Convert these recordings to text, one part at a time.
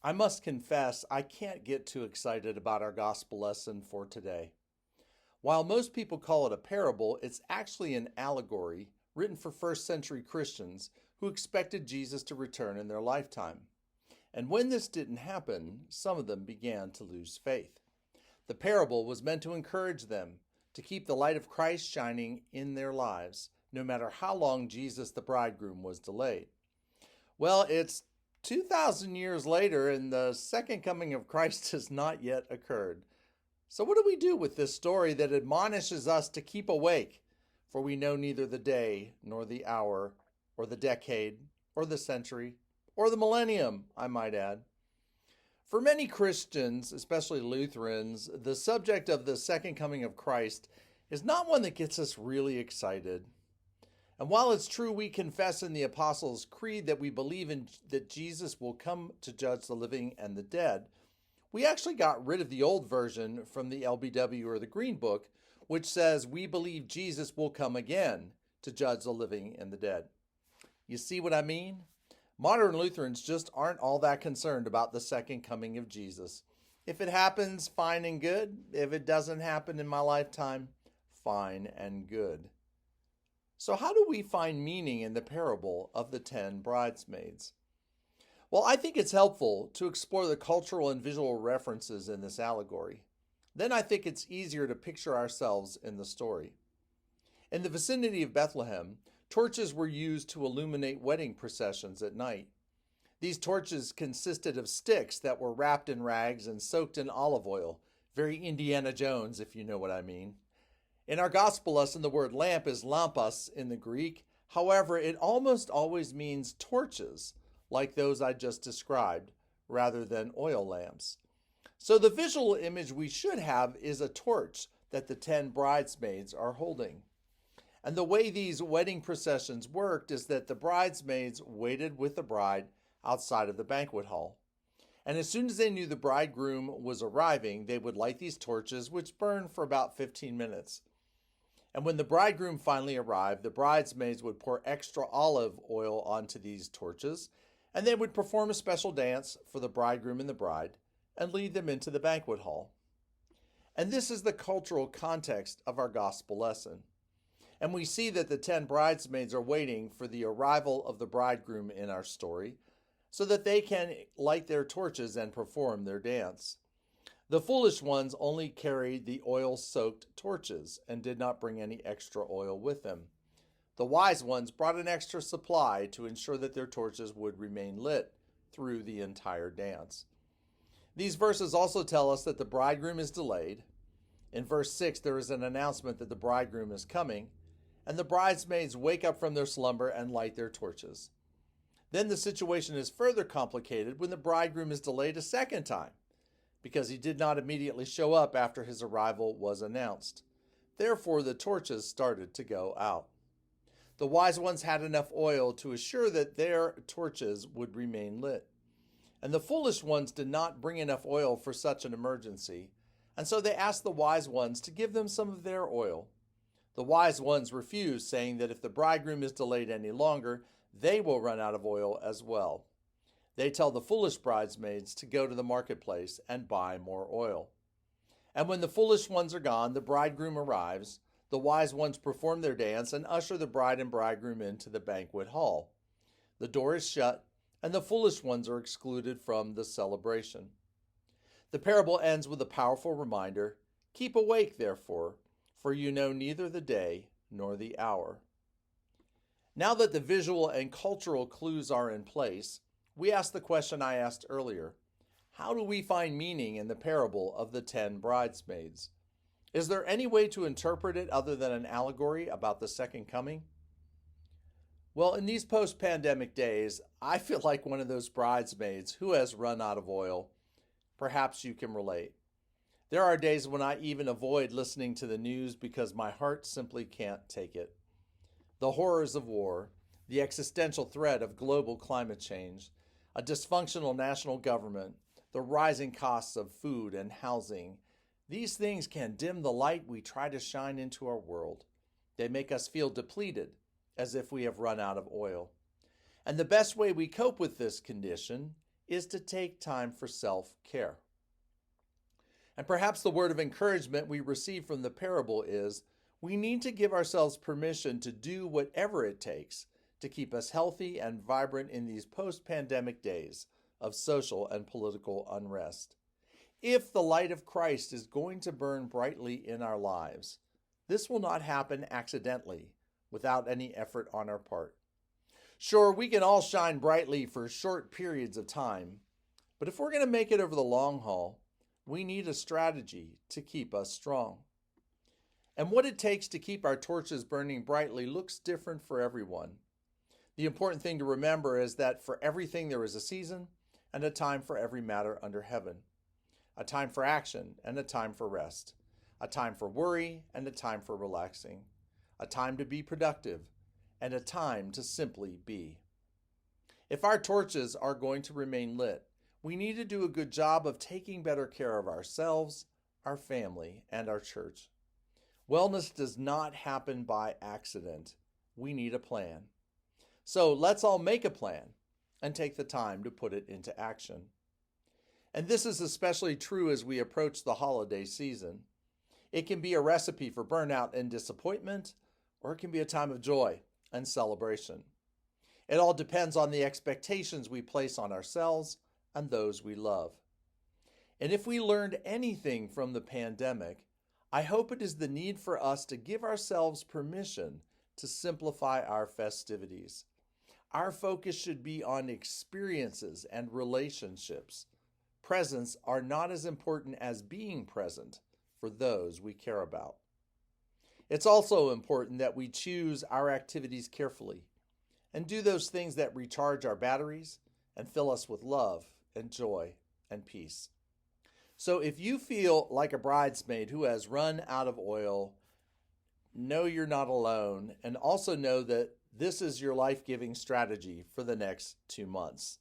I must confess, I can't get too excited about our gospel lesson for today. While most people call it a parable, it's actually an allegory written for first century Christians who expected Jesus to return in their lifetime. And when this didn't happen, some of them began to lose faith. The parable was meant to encourage them to keep the light of Christ shining in their lives, no matter how long Jesus the bridegroom was delayed. Well, it's 2,000 years later, and the second coming of Christ has not yet occurred. So, what do we do with this story that admonishes us to keep awake? For we know neither the day, nor the hour, or the decade, or the century, or the millennium, I might add. For many Christians, especially Lutherans, the subject of the second coming of Christ is not one that gets us really excited. And while it's true we confess in the Apostles' Creed that we believe that Jesus will come to judge the living and the dead, we actually got rid of the old version from the LBW or the Green Book, which says we believe Jesus will come again to judge the living and the dead. You see what I mean? Modern Lutherans just aren't all that concerned about the second coming of Jesus. If it happens, fine and good. If it doesn't happen in my lifetime, fine and good. So how do we find meaning in the parable of the 10 bridesmaids? Well, I think it's helpful to explore the cultural and visual references in this allegory. Then I think it's easier to picture ourselves in the story. In the vicinity of Bethlehem, torches were used to illuminate wedding processions at night. These torches consisted of sticks that were wrapped in rags and soaked in olive oil. Very Indiana Jones, if you know what I mean. In our gospel lesson, the word lamp is lampos in the Greek. However, it almost always means torches, like those I just described, rather than oil lamps. So the visual image we should have is a torch that the 10 bridesmaids are holding. And the way these wedding processions worked is that the bridesmaids waited with the bride outside of the banquet hall. And as soon as they knew the bridegroom was arriving, they would light these torches, which burned for about 15 minutes. And when the bridegroom finally arrived, the bridesmaids would pour extra olive oil onto these torches, and they would perform a special dance for the bridegroom and the bride and lead them into the banquet hall. And this is the cultural context of our gospel lesson. And we see that the 10 bridesmaids are waiting for the arrival of the bridegroom in our story so that they can light their torches and perform their dance. The foolish ones only carried the oil-soaked torches and did not bring any extra oil with them. The wise ones brought an extra supply to ensure that their torches would remain lit through the entire dance. These verses also tell us that the bridegroom is delayed. In verse 6, there is an announcement that the bridegroom is coming, and the bridesmaids wake up from their slumber and light their torches. Then the situation is further complicated when the bridegroom is delayed a second time, because he did not immediately show up after his arrival was announced. Therefore, the torches started to go out. The wise ones had enough oil to assure that their torches would remain lit. And the foolish ones did not bring enough oil for such an emergency, and so they asked the wise ones to give them some of their oil. The wise ones refused, saying that if the bridegroom is delayed any longer, they will run out of oil as well. They tell the foolish bridesmaids to go to the marketplace and buy more oil. And when the foolish ones are gone, the bridegroom arrives. The wise ones perform their dance and usher the bride and bridegroom into the banquet hall. The door is shut, and the foolish ones are excluded from the celebration. The parable ends with a powerful reminder: keep awake, therefore, for you know neither the day nor the hour. Now that the visual and cultural clues are in place, we ask the question I asked earlier: how do we find meaning in the parable of the 10 bridesmaids? Is there any way to interpret it other than an allegory about the second coming? Well, in these post-pandemic days, I feel like one of those bridesmaids who has run out of oil. Perhaps you can relate. There are days when I even avoid listening to the news because my heart simply can't take it. The horrors of war, the existential threat of global climate change, a dysfunctional national government, the rising costs of food and housing, these things can dim the light we try to shine into our world. They make us feel depleted, as if we have run out of oil. And the best way we cope with this condition is to take time for self-care. And perhaps the word of encouragement we receive from the parable is we need to give ourselves permission to do whatever it takes to keep us healthy and vibrant in these post-pandemic days of social and political unrest. If the light of Christ is going to burn brightly in our lives, this will not happen accidentally without any effort on our part. Sure, we can all shine brightly for short periods of time, but if we're going to make it over the long haul, we need a strategy to keep us strong. And what it takes to keep our torches burning brightly looks different for everyone. The important thing to remember is that for everything there is a season and a time for every matter under heaven. A time for action and a time for rest. A time for worry and a time for relaxing. A time to be productive and a time to simply be. If our torches are going to remain lit, we need to do a good job of taking better care of ourselves, our family, and our church. Wellness does not happen by accident. We need a plan. So let's all make a plan and take the time to put it into action. And this is especially true as we approach the holiday season. It can be a recipe for burnout and disappointment, or it can be a time of joy and celebration. It all depends on the expectations we place on ourselves and those we love. And if we learned anything from the pandemic, I hope it is the need for us to give ourselves permission to simplify our festivities. Our focus should be on experiences and relationships. Presents are not as important as being present for those we care about. It's also important that we choose our activities carefully and do those things that recharge our batteries and fill us with love and joy and peace. So if you feel like a bridesmaid who has run out of oil, know you're not alone, and also know that this is your life-giving strategy for the next 2 months.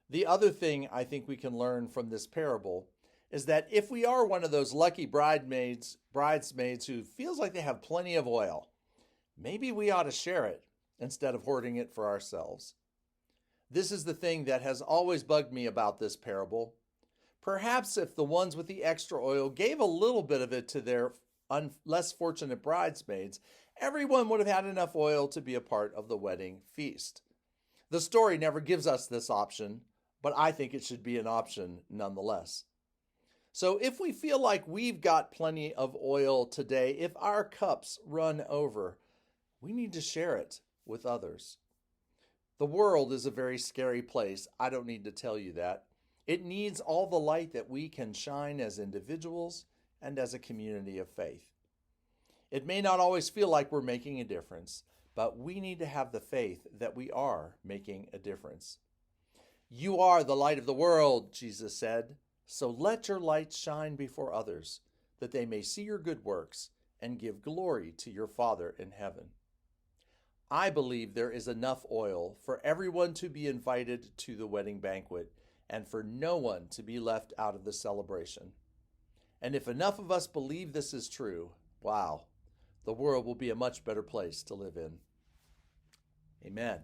The other thing I think we can learn from this parable is that if we are one of those lucky bridesmaids who feels like they have plenty of oil, maybe we ought to share it instead of hoarding it for ourselves. This is the thing that has always bugged me about this parable. Perhaps if the ones with the extra oil gave a little bit of it to their less fortunate bridesmaids, everyone would have had enough oil to be a part of the wedding feast. The story never gives us this option, but I think it should be an option nonetheless. So if we feel like we've got plenty of oil today, if our cups run over, we need to share it with others. The world is a very scary place. I don't need to tell you that. It needs all the light that we can shine as individuals and as a community of faith. It may not always feel like we're making a difference, but we need to have the faith that we are making a difference. You are the light of the world, Jesus said, so let your light shine before others, that they may see your good works and give glory to your Father in heaven. I believe there is enough oil for everyone to be invited to the wedding banquet and for no one to be left out of the celebration. And if enough of us believe this is true, wow, the world will be a much better place to live in. Amen.